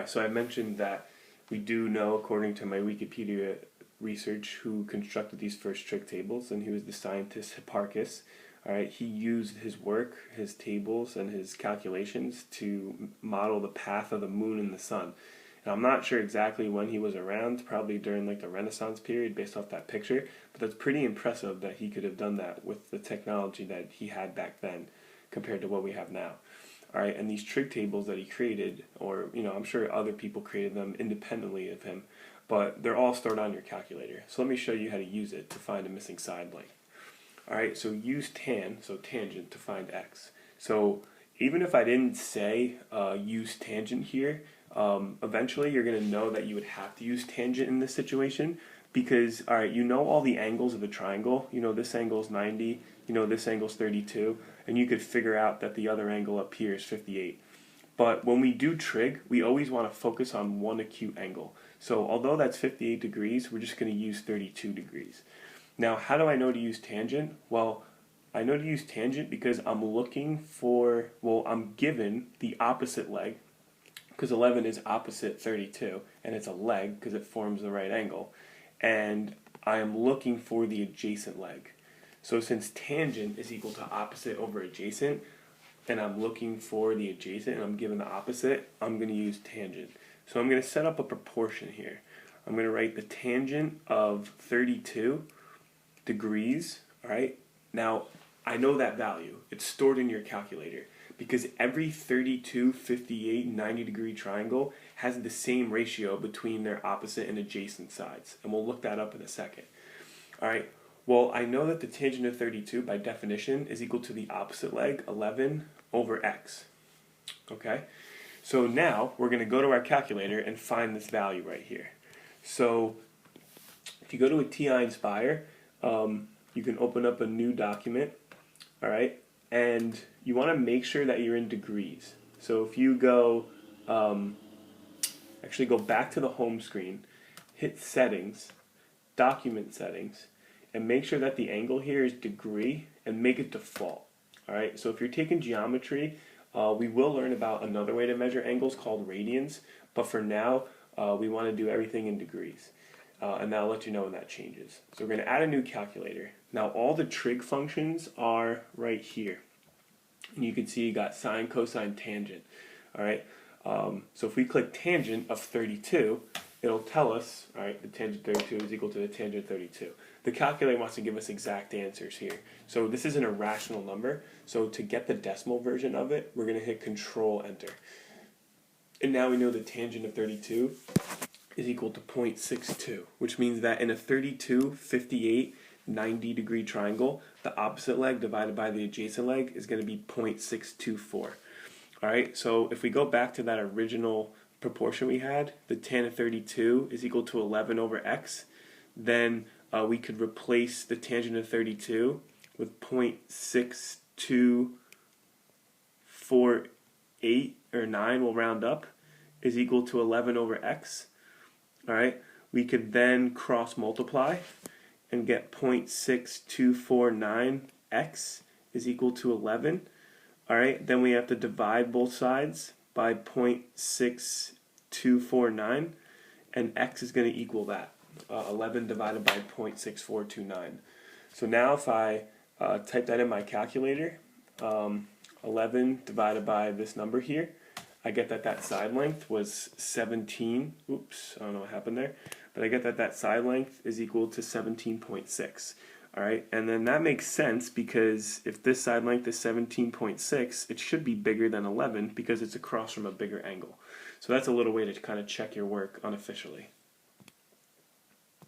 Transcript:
so I mentioned that we do know, according to my Wikipedia research, who constructed these first trig tables, and he was the scientist Hipparchus. All right, he used his work, his tables, and his calculations to model the path of the moon and the sun. And I'm not sure exactly when he was around, probably during like the Renaissance period based off that picture, but that's pretty impressive that he could have done that with the technology that he had back then compared to what we have now. All right, and these trig tables that he created, or I'm sure other people created them independently of him, but they're all stored on your calculator. So let me show you how to use it to find a missing side length. All right, so use tan, so tangent, to find x. So even if I didn't say use tangent here, eventually you're going to know that you would have to use tangent in this situation because, all right, you know all the angles of a triangle. You know this angle is 90, you know this angle is 32, and you could figure out that the other angle up here is 58. But when we do trig, we always want to focus on one acute angle. So although that's 58 degrees, we're just going to use 32 degrees. Now, how do I know to use tangent? Well, I know to use tangent because I'm looking for, I'm given the opposite leg, because 11 is opposite 32, and it's a leg because it forms the right angle. And I am looking for the adjacent leg. So since tangent is equal to opposite over adjacent, and I'm looking for the adjacent, and I'm given the opposite, I'm going to use tangent. So I'm going to set up a proportion here. I'm going to write the tangent of 32 degrees, all right? Now, I know that value. It's stored in your calculator because every 32, 58, 90 degree triangle has the same ratio between their opposite and adjacent sides. And we'll look that up in a second. All right, well, I know that the tangent of 32 by definition is equal to the opposite leg, 11 over x. Okay, so now we're going to go to our calculator and find this value right here. So if you go to a TI Inspire, you can open up a new document, all right, and you want to make sure that you're in degrees. So if you go, actually go back to the home screen, hit settings, document settings, and make sure that the angle here is degree and make it default. All right, so if you're taking geometry, we will learn about another way to measure angles called radians, but for now, we want to do everything in degrees. And I'll let you know when that changes. So we're going to add a new calculator. Now all the trig functions are right here. And you can see you got sine, cosine, tangent. All right. So if we click tangent of 32, it'll tell us, all right, the tangent 32 is equal to the tangent 32. The calculator wants to give us exact answers here. So this is an irrational number. So to get the decimal version of it, we're going to hit Control Enter. And now we know the tangent of 32 is equal to 0.62, which means that in a 32, 58, 90 degree triangle, the opposite leg divided by the adjacent leg is going to be 0.624. All right, so if we go back to that original proportion we had, the tan of 32 is equal to 11 over x, then we could replace the tangent of 32 with 0.6248, or 9, we'll round up, is equal to 11 over x. All right, we could then cross multiply and get 0.6249x is equal to 11. All right, then we have to divide both sides by 0.6249, and x is going to equal that, 11 divided by 0.6429. So now if I type that in my calculator, 11 divided by this number here, I get that that side length was 17, oops, I don't know what happened there, but I get that that side length is equal to 17.6. All right, and then that makes sense because if this side length is 17.6, it should be bigger than 11 because it's across from a bigger angle. So that's a little way to kind of check your work unofficially.